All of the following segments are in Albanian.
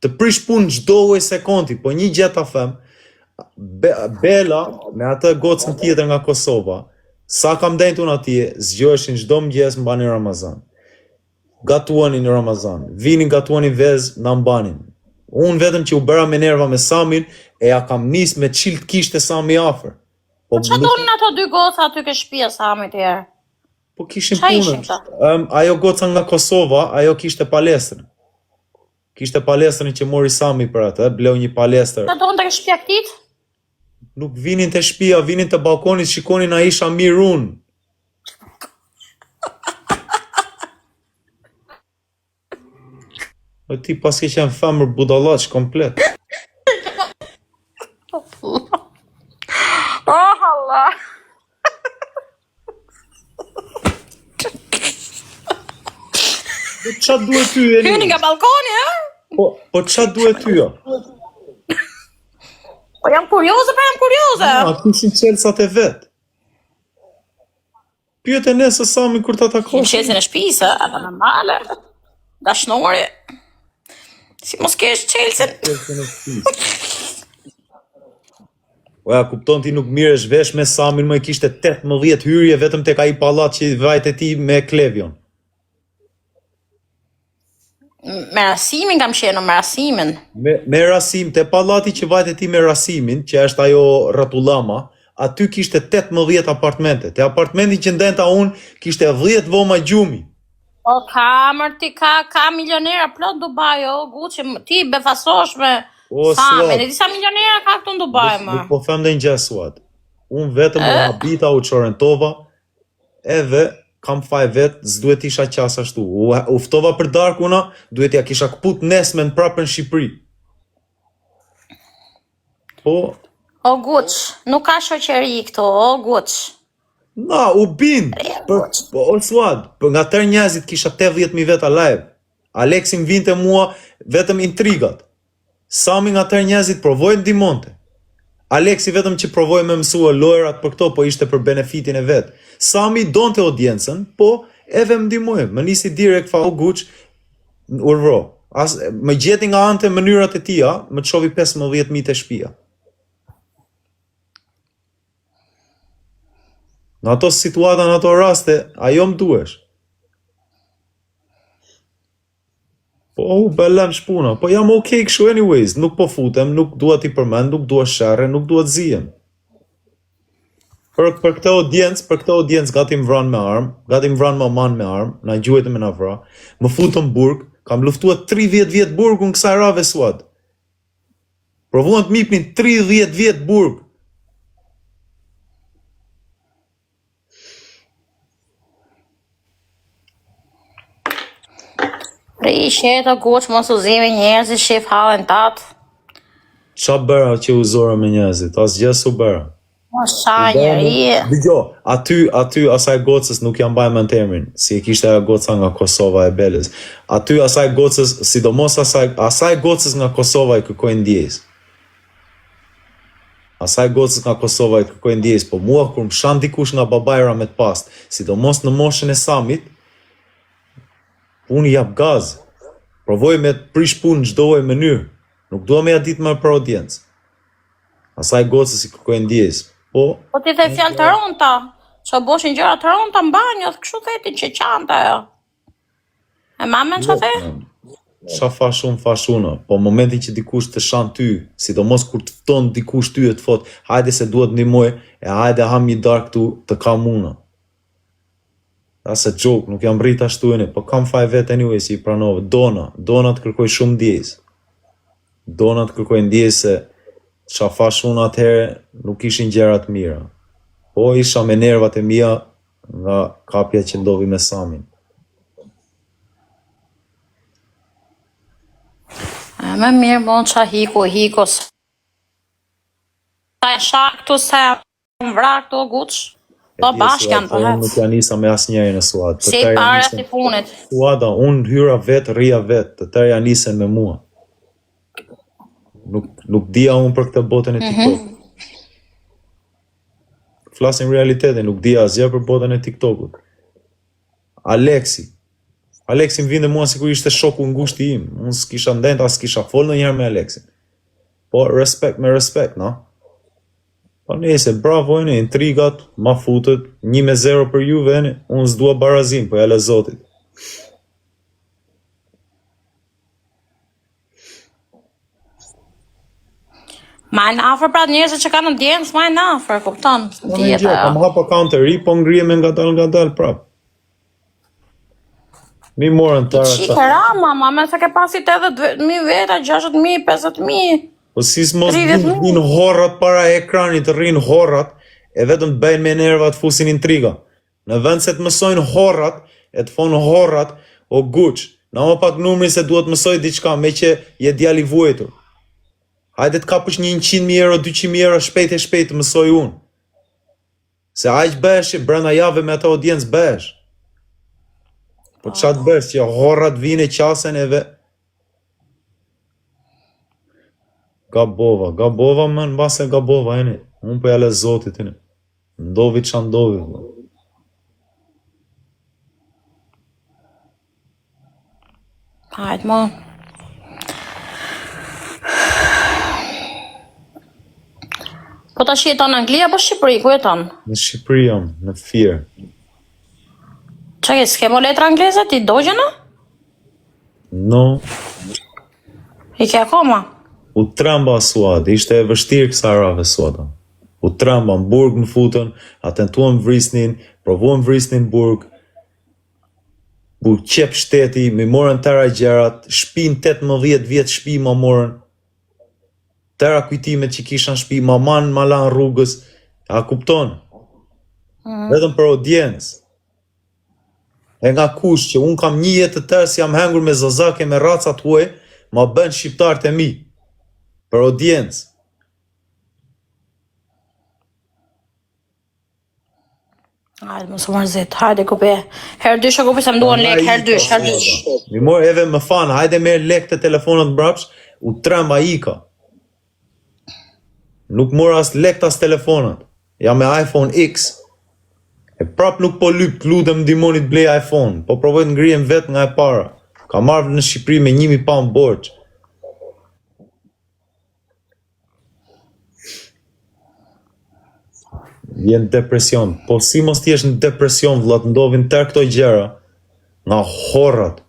Të prish punë çdo lloj sekundi, po një gjë ta them, Bela me atë gocën tjetër nga Kosova, sa kam denjë unë atje, zgjoheshin çdo mëngjes mbani Ramazan. Gatuanin në Ramazan, vinin gatuanin vezë, na mbanin. Unë vetëm që u bëra me nerva me Samin, e ja kam nis me çilt kishte Sami afër. Po çfarë dolin ato dy goca aty ke shtëpia Samit herë? Po kishin punën. Ajo goca nga Kosova, ajo kishte palestrën. Kishte palestrën që mori Sami për atë, bleu një palestër. Sa dolin te shtëpia këtij? Nuk vinin te shtëpia, vinin te balkoni, shikonin a isha mirë unë. O ti pas ke qenë femër budallaq komplet. Oh Allah. Qa duhet ty e një? Hyni nga balkoni, ha? Po qa duhet ty, jo? Po jam kurioze, pa jam kurioze. A kishin qelsat e vetë. Pyet e nesë Sami kur ta takosh. Qelsin e shtëpisë, apo normale. Dashnori. Si mos kesh qelsin. Oja, kupton ti nuk miresh vesh me Samin, më kishte 18 hyrje vetëm tek ai pallat që vajte ti me Klevion. Me Rasimin kam qenë, me Rasimin. Me Rasim, te pallati që vajte ti me Rasimin, që është ajo Ratullama, aty kishte 18 apartmente. Te apartamentin që ndenta unë, kishte 10 voma gjumi. O kamër ti ka milionera plot Dubai, o Gucci, ti befasosh me Samin, e disa milionera ka këtu në Dubai, më. Po them dhe një gjë Suad. Unë vetëm u habita, u çorentova, edhe kam faj vetë, s'duhet isha qas ashtu. U ftova për darkuna, duhet ja kisha kput nesmen prapë në Shqipëri. Po... O Guç, nuk ka shoqëri këto, o Guç. Na, u bind. O Suad, nga tërë njerëzit kisha 80.000 veta live. Aleksim vinte mua vetëm intrigat. Sami nga tërë njerëzit provoj ndimonte. Aleksi vetëm që provoj me mësua lojrat për këto, po ishte për benefitin e vetë. Sami donte audiencën, po edhe më ndihmoi. Më nisi direkt fa o Guç, urvro. Më gjeti nga ante mënyrat e tia, më çovi 15.000 te shtëpia. Në ato situata, në ato raste, ajo më duhesh. Po, belem shpuna, po jam okej kështu anyways, nuk po futem, nuk dua t'i përmend, nuk dua sherre, nuk dua t'zijem. Për këtë audiencë gati më vran me armë, gati më vran maman me armë, na gjuhet me na vra, më futëm burg, kam luftuar 30 vjet burgun kësaj rave Suad. Provuan të mipnin 30 vjet burg. Rishe të Guç, mos u zimi njerëzit, shif halën tatë. Qa bëra që u zora me njerëzit? Asgjë s'u bëra. Mos qa njeri. Dëgjo, aty asaj gocës nuk jam baj me në termin, si e kishte ajo goca nga Kosova e Belës. Aty asaj gocës, sidomos asaj gocës nga Kosova i kërkoj ndjes. Asaj gocës nga Kosova i kërkoj ndjes, po mua kur më shan dikush nga babajra me të past, sidomos në moshën e Samit, unë jap gaz. Provoj me të prish punë çdo lloj mënyrë. Nuk dua me ja ditë më për audiencë. Asaj gocës i kërkoj ndjes. Po ti the fjalë të rënda. Ço boshin gjëra të rënda në banjë, kështu thetin që qante ajo. E mamën ço the? Sa fashuna, po momentin që dikush të shan ty, sidomos kur të fton dikush ty e të thot, hajde se duhet ndihmoj, e hajde ham një dark këtu të kam una. Ase joke, nuk jam rrit ashtu e po kam faj vetë anyway si i pranove. Dona të kërkoj shumë ndjes. Dona të kërkoj ndjes se qa fash unë atëhere nuk ishin gjërat mira. Po isha me nervat e mia nga kapja që ndodhi me Samin. Me mirë bon qa hiko. Sa e shak këtu se më vrak këtu Guç. Po bashkë janë për hec. Unë nuk janë nisa me asë njeri në Suad. Si pare si punit. Suada, unë hyra vetë, rria vetë, të tërë janë nisen me mua. Nuk dia unë për këtë botën e TikTok. Flasim realitetin, nuk dia asgjë për botën e TikTokut. Aleksin vinde mua sikur ishte shoku ngushti im. Unë s'kisha ndent, as s'kisha fol ndonjëherë me Aleksin. Po respekt me respekt, no? Po nese, bravo ene, intrigat, ma futët, 1-0 për Juve ene, unë s'dua barazim, po jale Zotit. Ma e në afer pra njerëzit që kanë ndjenës, ma e në afer, kupton? Kam hapa counter i, po ngrihem nga dal prap. Mi morën të Qike rama, me se ke pasit edhe 2.000 veta, 60.000, 50.000. Po si s'mos rinë horrat para ekranit, rinë horrat, e vetëm të bëjnë me nerva të fusin intriga. Në vend se të mësojnë horrat, e të fonë horrat, o guq, na më pak numri se duhet mësoj diçka, me që je djali vuajtur. Hajde të kapësh 100.000 euro, 200.000 euro shpejt e shpejt të mësoj unë. Se aq bëhesh, brenda jave me ata audiencë bëhesh. Po qatë bësh që horrat vine qasen e ve... Gabova më në base gabova, ene. Unë për jale Zotit, ene. Ndovi që ndovi. Hajtë, mo. Po ta jeton në Angli apo Shqipëri, ku jeton? Në Shqipëri jam, në Fier. Qa ke, s'ke mo letra angleze, ti dogjena? No. I ke akoma? U tramba suad, ishte e vështirë kësa rave suada. U tramba në burg në futën, atentuam vrisnin, provuam vrisnin burg, bu qep shteti, mi morën tëra gjerat, shpin 18 vjetë shpi ma morën, tëra kujtimet që kishan shpi, ma manë ma lanë rrugës, a kupton? Vetëm për audiencë. E nga kush që unë kam një jetë të tërë si jam hengur me zozake, me racat huaj, ma bën shqiptarët e mi. Për audiencë. Hajde, më së mërzit, hajde kupe. Herë dysh e kupe se më duan lek, herë dysh. Mi mor eve më fanë, hajde merë lek të telefonat mbrapsh, u tremba ika. Nuk mor as lek të as telefonat. Ja me iPhone X. E prap nuk po lyp, lutem ndimonit blej iPhone, po provoj të ngrihem vet nga e para. Ka marrë në Shqipëri me 1.000 pound borç. Vjen depresion, po si mos t'jesh në depresion, vllat, ndovin tërë këto gjëra, nga horrat.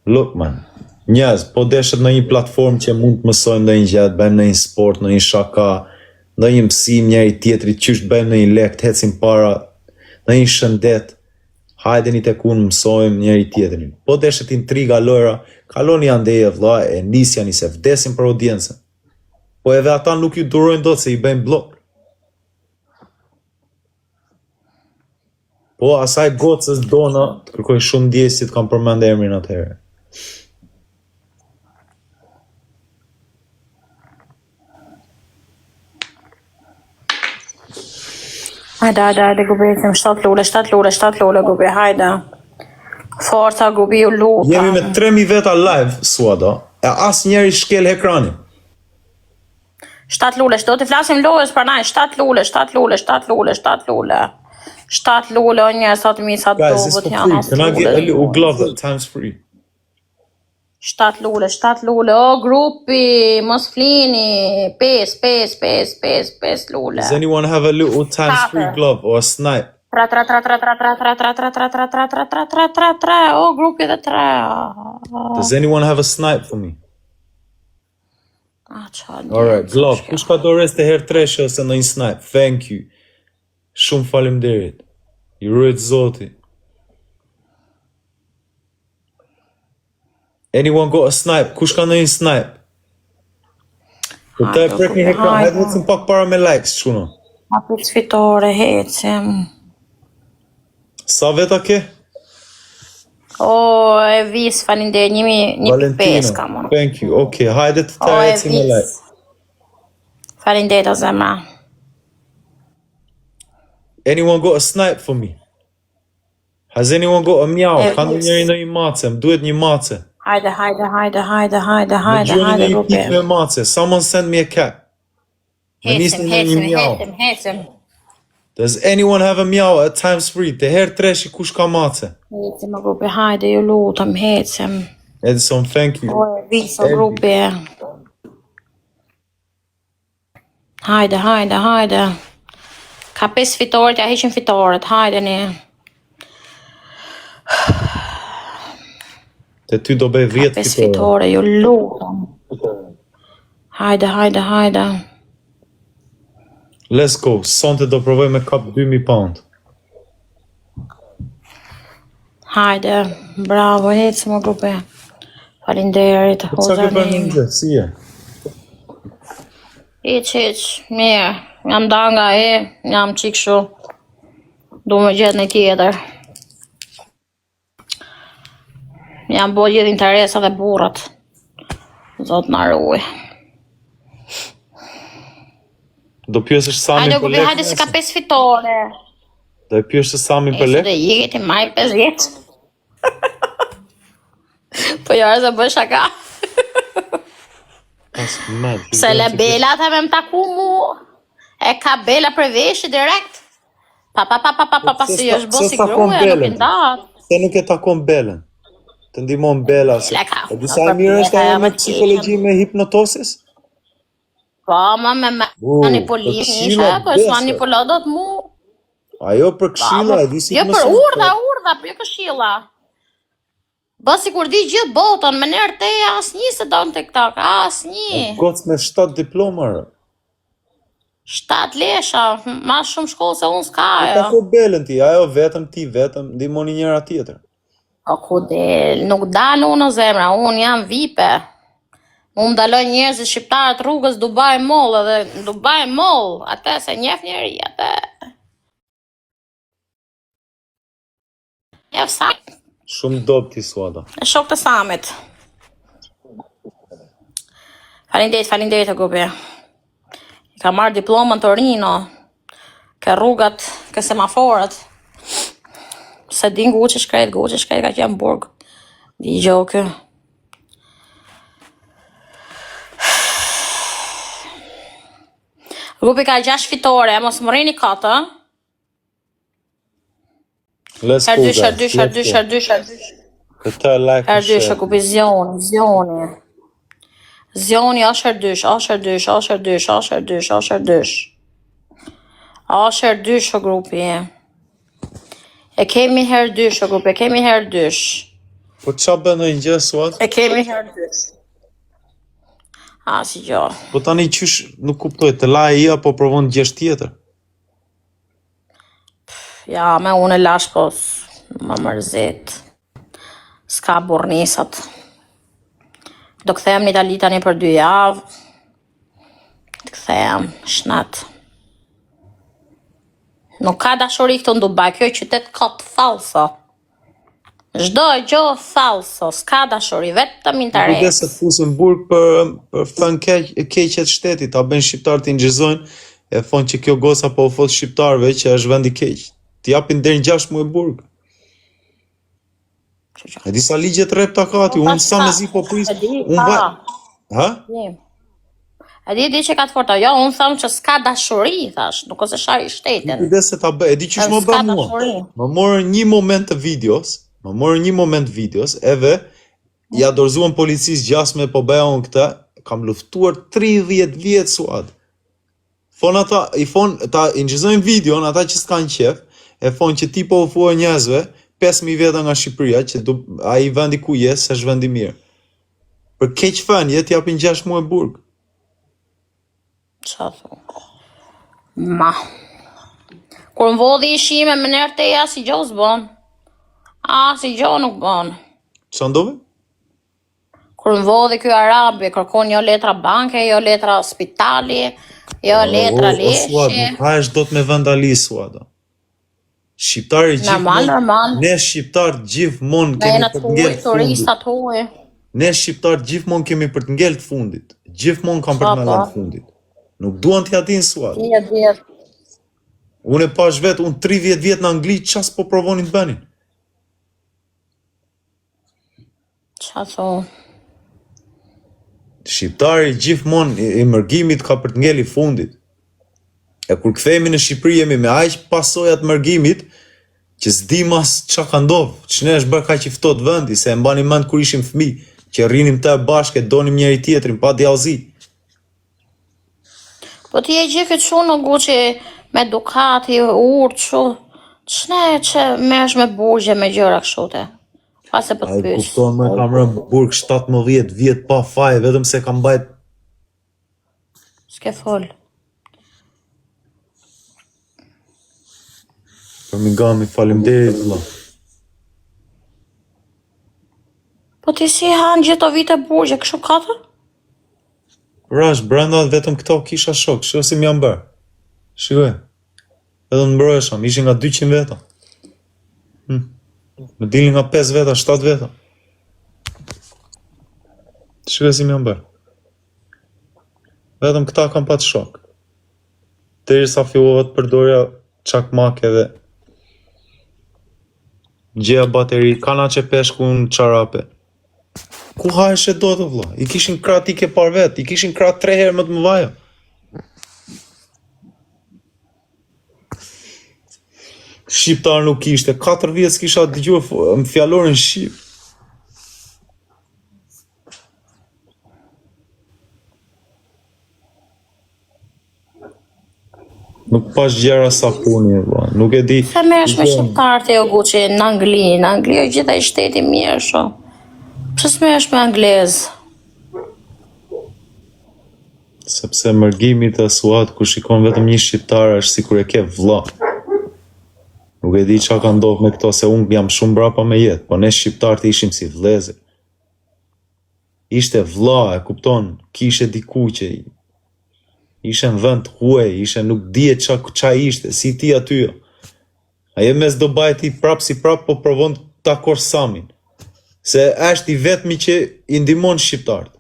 Look man, njerëz, po deshet në një platformë që mund të mësojmë në një gjë, të bëjmë në një sport, në një shaka, në një mësim njëri tjetrit, qysh të bëjmë në një lek, të hecim para, në një shëndet, hajdeni tek unë mësojmë njëri tjetrin. Po deshet intriga lojra, kaloni andeje vlla, e nisjani se vdesin për audiencën. Po edhe ata nuk ju durojnë dot se i bëjmë blok. Po asaj gocës dona, të kërkoj shumë ndjesë si të kam përmend emrin atëherë. Hajde, gubi, them 7 lule, gubi, hajde. Forca, gubi, u luta. Jemi me 3.000 veta live, suada, e as njeri shkel ekranin. 7 lule, do të flasim lojës për naj, 7 lule. 7 lule, o një, sa të mi, sa të Guys, it's for free. Can I get a little glove that time's free? 7 lule, o grupi, mos flini, 5 lule. Does anyone have a little times free glove or a snipe? Tra, o grupi dhe 3. Does anyone have a snipe for me? Alright, glove. Kush ka dorës të herë treshe ose në një snipe? Thank you. Shumë faleminderit. Ju ruajt Zoti. Anyone got a snipe? Kush ka në një snipe? Të e prek një hekran, hajtë hecim pak para me likes, quno. Ma për sfitore, hecim. Sa veta ke? O, e vis, falindej, 1.5 ka mund. Thank you, okay, hajde të të hecim me like. Falindej të zemra. Anyone got a snipe for me? Has anyone got a meow? Ka në njëri në një mace, më duhet një mace. Hajde, Më gjoni në një pik me mace. Someone send me a cat. Hecim. Does anyone have a meow at times free? Të herë treshi kush ka mace? Hecim o grupi, hajde ju lutem, hecim. Edison, thank you. Viso grupi. Hajde, hajde, hajde. Ka 5 fitoret, ja heqin fitoret, hajde një. Te ty do bëj 10 5 fitore, ju lutem. Hajde, hajde, hajde. Let's go. Sonte do provoj me kap 2000 pound. Hajde, bravo, hecim o grupi. Falinderit, hozanim. Si je? Hiq, mirë. Jam danga jam qikshu. Du me gjetë një tjetër. Jam bo gjithë interesat e burrat. Zot na ruaj. Do pyesësh Samin Hajde, për grupi, lek? hajde se ka 5 fitore. Do e pyesësh Samin për Se lek? dhe jeti maj 50. Po jarë se bë shaka. Se le Bela të me më taku mu. E ka Bela për veshë direkt. Pa, si është bo si gruja, nuk i ndat. Se nuk e takon Belen. Të ndihmon Bela se. E disa e mirë është ajo me psikologji me hipnotosis? Po, ma me manipulim ishe, po është manipulodot mu. Ajo për këshilla, e di si Jo për urdha, për jo këshilla. Bë si kur di gjithë botën, me nërë te asnjë se do në TikTok, asnjë. Goc me 7 diploma. 7 lesha, ma shumë shkollë se unë s'ka E ajo. tako Belen ti, ajo vetëm ti, vetëm ndihmoni njëra tjetër. O ku del, nuk dalë unë o zemra, unë jam vipe. Unë daloj njerëzit shqiptarët rrugës Dubai Mall edhe Dubai Mall, atë se njef njeri, atë. Njef sa, Shumë dob ti Suada. e shok të Samit. Falinderit e grupi. I ka marrë diplomën Torino, ke rrugat, ke semaforët. Se din Guçi shkret ka qenë burg. Di gjokë. Grupi ka 6 fitore, mos më rrini katë. Let's go. Herdysh. Këta like. Herdysh, grupi Zioni. Zioni është herdysh o grupi. E kemi herdysh o grupi, Po qa bën në një Suad? E kemi herdysh. Si gjo. Po tani qysh nuk kuptoj, të la e apo provon gjesh tjetër? Ja, me unë e lash, po më mërzit. S'ka burnisat. Do këthem një Itali tani për 2 javë. Të këthem, shnat. Nuk ka dashuri këtu në Dubai, kjo qytet ka të falso. Çdo gjë falso, s'ka dashuri, vetëm interes. Nuk se të fusin burg për fën keqet shtetit, ta bën shqiptar të ingjizojnë, e thonë që kjo goca po u fot shqiptarëve që është vend i keq. Ti japin deri në 6 muaj burg. E disa ligjet rrep ta ka ti, unë sa mezi po pris. Ha? E di që ka të forta, jo, unë thamë që s'ka dashuri, thash, nuk ose shari shtetin. Nuk se ta bë, e di qysh më bë mua. Më morën një moment videos, eve ja dorzuan policisë gjasme po bëja unë këta, kam luftuar 30 vjetë Suad. Ta ingjizojnë videon, ata që s'kan qef, e thonë që ti po u fuaj njerëzve 5.000 vjeta nga Shqipëria, që ai vendi ku je, s'është vendi mirë. Për keq fënje, t'japin 6 muaj burg. Qa thu? Ma. Kur më vodhi ishime më nërë të ja, si gjo s'bon. Si gjo nuk bon. Qa ndove? Kur më vodhi kjo Arabi, kërkon jo letra banke, jo letra spitali, jo letra leshe. Suad, nuk haesh do të me vandali, Suada. Shqiptari normal. Ne shqiptar gjithmonë kemi për të ngellë fundit. Ne shqiptar gjithmonë kemi për të ngellë fundit. Gjithmonë kam për të ngellë fundit. Nuk duan t'ja din Suad. Unë e pash vetë, unë 30 vjetë në Angli, qas po provonin të bënin? Qa thu? Shqiptari gjithmonë i mërgimit ka për të ngellë fundit. E kur kthehemi në Shqipëri jemi me aq pasojat mërgimit që s'di mas çka ka ndodhur. Ç'ne është bërë kaq i ftohtë vendi, se e mbani mend kur ishim fëmijë, që rrinim të bashkë, donim njëri tjetrin pa djallëzi. Po ti e gjë këtë shumë në Guçi me Ducati, urtë, shu. Ç'ne që merresh me burgje me gjëra kështu te? Pas e po të Ai pyes. kupton me kam rënë burg 17 vjet pa faj, vetëm se kam mbajt S'ke fol. për migami, faleminderit vëlla. Po ti si han gjithë to vite burgje kështu katër? Rash, brenda vetëm këto kisha shok, shiko si m'jam bërë. Shikoj. Edhe në mbrojesham, ishin nga 200 veta. Më dilin nga 5 veta, 7 veta. Shikoj si m'jam bërë. Vetëm këta kam pat shok. Derisa fillova të përdorja çakmak edhe gjeja bateri, kana që peshku në çarape. Ku hajsh e do të vlla? I kishin krat i ke par vet, i kishin krat 3 herë më të mëdhaja. Shqiptar nuk ishte, 4 vjet s'kisha dëgjuar fjalorin shqip. Nuk pash gjera sa puni, vlla. Nuk e di. Sa merresh me shqiptarët e Guçi në Angli? Në Angli është gjithaj shteti mirë shu. Pse s'merresh me anglez? Sepse mërgimi të Suat ku shikon vetëm një shqiptar është sikur e ke vlla. Nuk e di çka ka ndodhur me këto, se unë jam shumë brapa me jetë, po ne shqiptarët ishim si vëllezër. Ishte vlla, e kupton, kishe diku që ishe në vend huaj, ishe nuk dihet qa ishte, si ti aty. Aje mes do bajti prap si prap, po provon ta takosh Samin. Se është i vetmi që i ndihmon shqiptarët.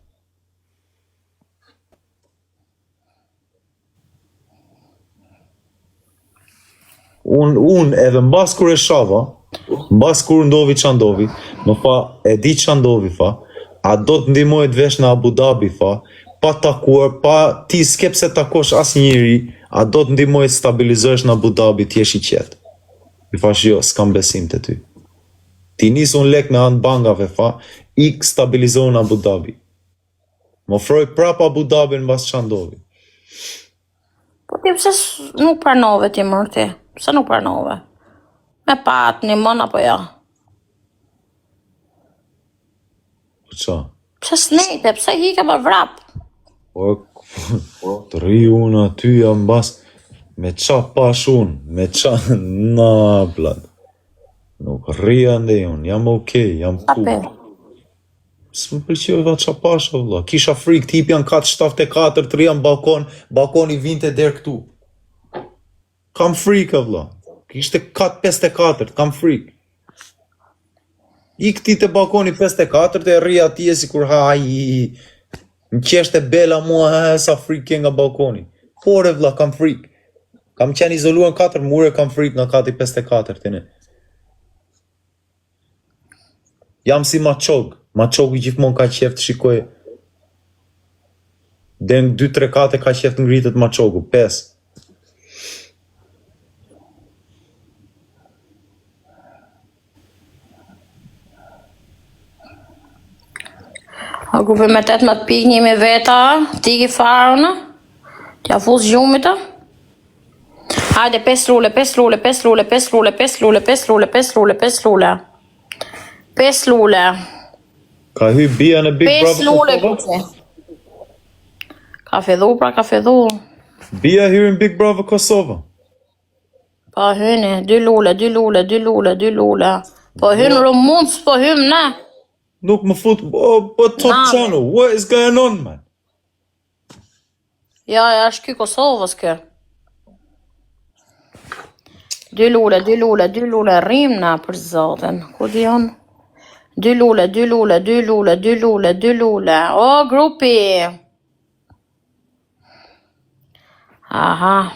Unë edhe mbas kur e shava, mbas kur ndodhi qa ndodhi, më fa, e di qa ndodhi fa, a do të ndihmoj të vesh në Abu Dhabi fa, pa takuar, pa ti s'ke pse takosh as njëri, a do të ndihmoj të stabilizohesh në Abu Dhabi, t'jesh i qetë. I fash jo, s'kam besim të ty. Ti nisun lek me anë bankave fa, ik stabilizohen në Abu Dhabi. Më ofroj prap Abu Dhabi në bas qa ndodhi. Po ti pse nuk pranove ti mërti? Pse nuk pranove? Me pat një mon apo ja? Po qa? Pse s'nejte? Pse hike më vrap? Po, të ri unë aty jam bas, me qa pash unë, me qa, na, blad. Nuk rria ndej unë, jam okej, jam cool. Ape? S'më pëlqeu dha qa pash, valla. Kisha frik, tip janë 474, të rria në balkon, balkoni vinte der këtu. Kam frik, valla. Kishte 454, kam frik. I këti të balkoni 54, të rria atje si kur në qeshte bela mua, sa frik ke nga balkoni. Pore vlla, kam frik. Kam qenë izoluar në 4 mure, kam frik nga kati 54 të ne. Jam si Maçogu gjithmonë ka qef të shikoj. Den 2-3 kate ka qef të ngritet Maçogu, 5. A grupe me 18 pik, 1 me veta, ti ki farën, t'ja fus gjumit të. Hajde, 5 lule, 5 lule, 5 lule, 5 lule, 5 lule, 5 lule, 5 lule, 5 lule. 5 lule. Ka hy bia në Big 5 Brother lule, Kosova? Guçi. Ka fedhu, pra ka fedhu. Bia hyri në Big Brother Kosova. Po hyni, 2 lule, 2 lule, 2 lule, 2 lule. Po hynë rëmund, s'po hymë ne. Nuk më fut, top channel, what is going on, man? Ja, është ky Kosovës kë. 2 lule, 2 lule, 2 lule, rrim na për zotin. Ku di on? 2 lule, 2 lule, 2 lule, 2 lule, 2 lule. O, grupi! Aha.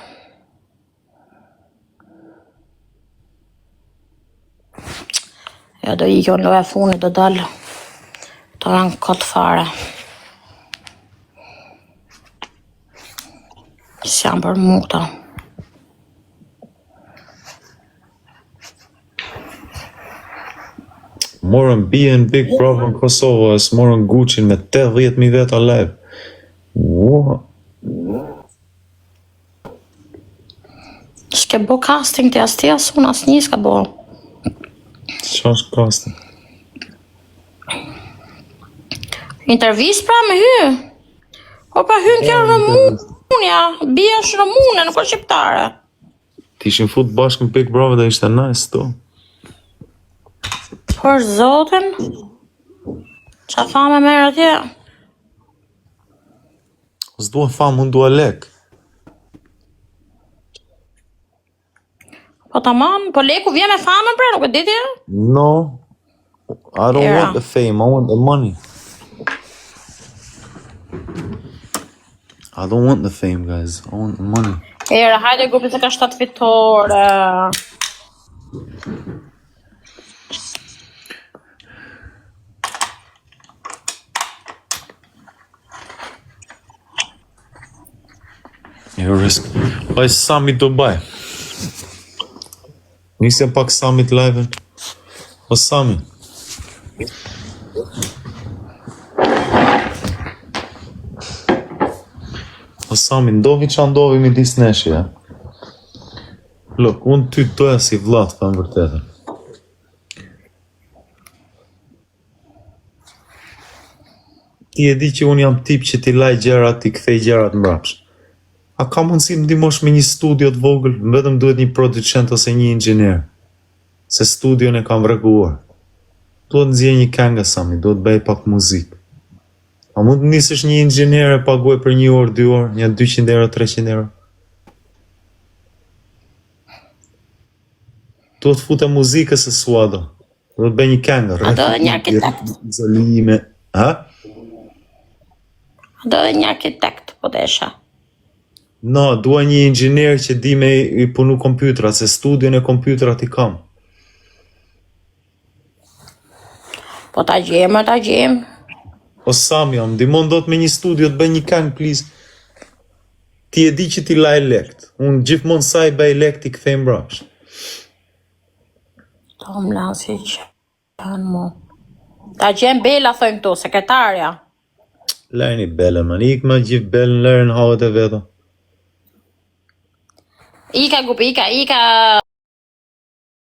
Ja, do ikjo në loja funit, do dalë. Do janë këtë fare. Së janë për mu këta. Morën bien Big Brother në Kosovë, morën Gucci me 80.000 veta live. Ua. S'ke bo casting të as ti as unë as një s'ka bo. Qa është casting? Intervist pra me hy. O pa hyn kjo Rumunja, bia është rumune, nuk është shqiptare. Ti ishin fut bashkë në Big Brother dhe ishte nice to. Për zotin, qa fame merë atje? S'dua famë, unë dua lek. Po tamam, po leku vjen me famën pra, nuk e diti? No, I don't Era. want the fame, I want the money. I don't want the fame, guys. I want the money. Era, hajde grupi se ka 7 fitore. You risk. Baj Summit Dubai. Nisem pak Summit live. O Summit. O Summit, ndovi qa ndovi midis nesh, ja. Look, unë ty doja si vllat, pa në vërtetën. Ti e di që unë jam tip që ti laj gjerat, ti kthej gjerat mbrapsh. A ka mundësi më ndihmosh me një studio të vogël, vetëm duhet një producent ose një inxhinier. Se studion e kam vreguar. Duhet nxjerr një këngë Sami, duhet bëj pak muzikë. A mund të nisësh një inxhinier e paguaj për 1 orë, 2 orë, një 200 euro, 300 euro? Duhet fute muzikës e suado. Duhet bëj një këngë. A do dhe një arkitekt? Izolime. Ha? A do dhe një arkitekt, po desha. No, dua një inxhinier që di me i punu kompjutrat, se studion e kompjutrat i kam. Po ta gjemë, ta gjemë. O Sami, jam, ndihmon dot me një studio të bëj një këngë, please. Ti e di që ti laj lekt. Unë gjithmonë sa i bëj lekt i kthej mbrapsh. Tom lasi që kanë mu. Ta gjemë Bela, thojmë këtu, sekretarja. Lajni belën, man, ik ma gjithë belën, lërën havet e veta. Ika, gupi, ika.